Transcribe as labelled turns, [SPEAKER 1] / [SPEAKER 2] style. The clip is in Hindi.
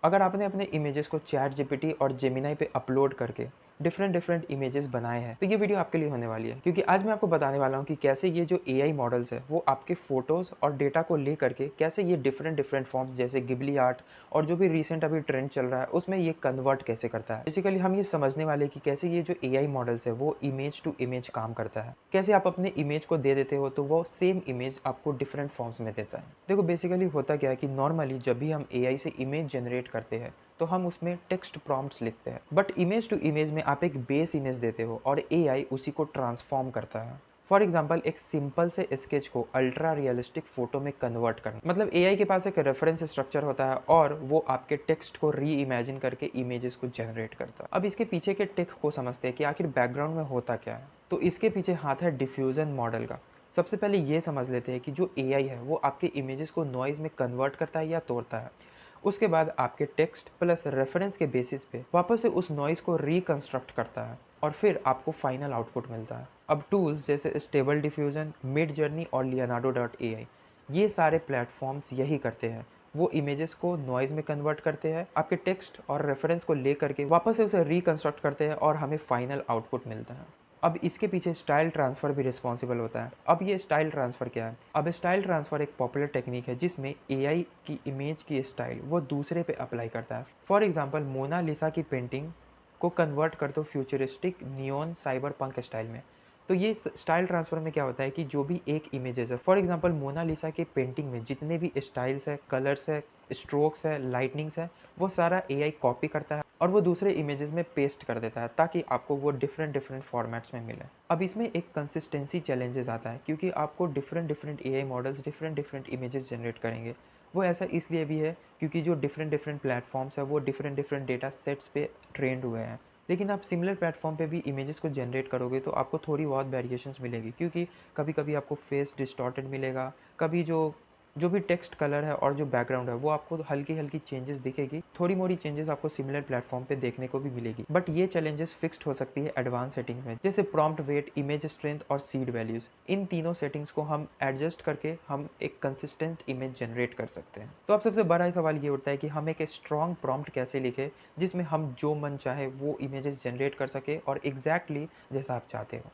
[SPEAKER 1] अगर आपने अपने इमेजेस को चैट जीपीटी और जेमिनाई पे अपलोड करके डिफरेंट इमेजेस बनाए हैं तो ये वीडियो आपके लिए होने वाली है, क्योंकि आज मैं आपको बताने वाला हूँ कि कैसे ये जो एआई मॉडल्स है वो आपके फोटोज और डेटा को ले करके कैसे ये डिफरेंट फॉर्म्स जैसे गिबली आर्ट और जो भी रिसेंट अभी ट्रेंड चल रहा है उसमें ये कन्वर्ट कैसे करता है। बेसिकली हम ये समझने वाले कि कैसे ये जो एआई मॉडल्स है वो इमेज टू इमेज काम करता है, कैसे आप अपने इमेज को दे देते हो तो वो सेम इमेज आपको डिफरेंट फॉर्म्स में देता है। देखो बेसिकली होता क्या है कि नॉर्मली जब भी हम एआई से इमेज जनरेट करते हैं तो हम उसमें टेक्स्ट प्रॉम्प्ट्स लिखते हैं, बट इमेज टू इमेज में आप एक बेस इमेज देते हो और एआई उसी को ट्रांसफॉर्म करता है। फॉर एग्जाम्पल एक सिंपल से स्केच को अल्ट्रा रियलिस्टिक फोटो में कन्वर्ट करना, मतलब एआई के पास एक रेफरेंस स्ट्रक्चर होता है और वो आपके टेक्स्ट को री इमेजिन करके इमेजेस को जनरेट करता है। अब इसके पीछे के टेक को समझते हैं कि आखिर बैकग्राउंड में होता क्या है। तो इसके पीछे हाथ है डिफ्यूजन मॉडल का। सबसे पहले ये समझ लेते हैं कि जो एआई है वो आपके इमेजेस को नॉइज में कन्वर्ट करता है या तोड़ता है। उसके बाद आपके टेक्स्ट प्लस रेफरेंस के बेसिस पे वापस से उस नॉइज़ को रिकंस्ट्रक्ट करता है और फिर आपको फाइनल आउटपुट मिलता है। अब टूल्स जैसे स्टेबल डिफ्यूजन, मिड जर्नी और लियोनार्डो डॉट एआई, ये सारे प्लेटफॉर्म्स यही करते हैं। वो इमेजेस को नॉइज़ में कन्वर्ट करते हैं, आपके टेक्स्ट और रेफरेंस को ले करके वापस से उसे रिकंस्ट्रक्ट करते हैं और हमें फाइनल आउटपुट मिलता है। अब इसके पीछे स्टाइल ट्रांसफ़र भी रिस्पॉन्सिबल होता है। अब ये स्टाइल ट्रांसफ़र क्या है? अब स्टाइल ट्रांसफ़र एक पॉपुलर टेक्निक है जिसमें एआई की इमेज की स्टाइल वो दूसरे पे अप्लाई करता है। फॉर एग्जांपल मोनालिसा की पेंटिंग को कन्वर्ट कर दो फ्यूचरिस्टिक नियॉन साइबरपंक स्टाइल में। तो ये स्टाइल ट्रांसफ़र में क्या होता है कि जो भी एक इमेजेस है, फॉर एग्जांपल मोनालिसा के पेंटिंग में जितने भी स्टाइल्स है, कलर्स है, स्ट्रोक्स है, लाइटनिंग्स है, वो सारा एआई कॉपी करता है और वो दूसरे इमेजेस में पेस्ट कर देता है ताकि आपको वो डिफरेंट फॉर्मेट्स में मिले। अब इसमें एक कंसिस्टेंसी चैलेंजेस आता है क्योंकि आपको different AI models different images generate करेंगे। वो ऐसा इसलिए भी है क्योंकि जो डिफरेंट प्लेटफॉर्म्स है वो डिफरेंट डेटा सेट्स पे ट्रेंड हुए हैं। लेकिन आप सिमिलर प्लेटफॉर्म पे भी इमेजेस को जनरेट करोगे तो आपको थोड़ी बहुत वेरिएशंस मिलेगी, क्योंकि कभी कभी आपको फेस डिस्टॉर्टेड मिलेगा, कभी जो जो भी टेक्स्ट कलर है और जो बैकग्राउंड है वो आपको हल्की हल्की चेंजेस दिखेगी, थोड़ी मोड़ी चेंजेस आपको सिमिलर प्लेटफॉर्म पे देखने को भी मिलेगी। बट ये चैलेंजेस फिक्स्ड हो सकती है एडवांस सेटिंग्स में, जैसे प्रॉम्प्ट वेट, इमेज स्ट्रेंथ और सीड वैल्यूज। इन तीनों सेटिंग्स को हम एडजस्ट करके हम एक कंसिस्टेंट इमेज जनरेट कर सकते हैं। तो अब सबसे बड़ा सवाल ये उठता है कि हम एक स्ट्रॉन्ग प्रॉम्प्ट कैसे लिखें जिसमें हम जो मन चाहे वो इमेजेस जनरेट कर सके और एग्जैक्टली जैसा आप चाहते हो।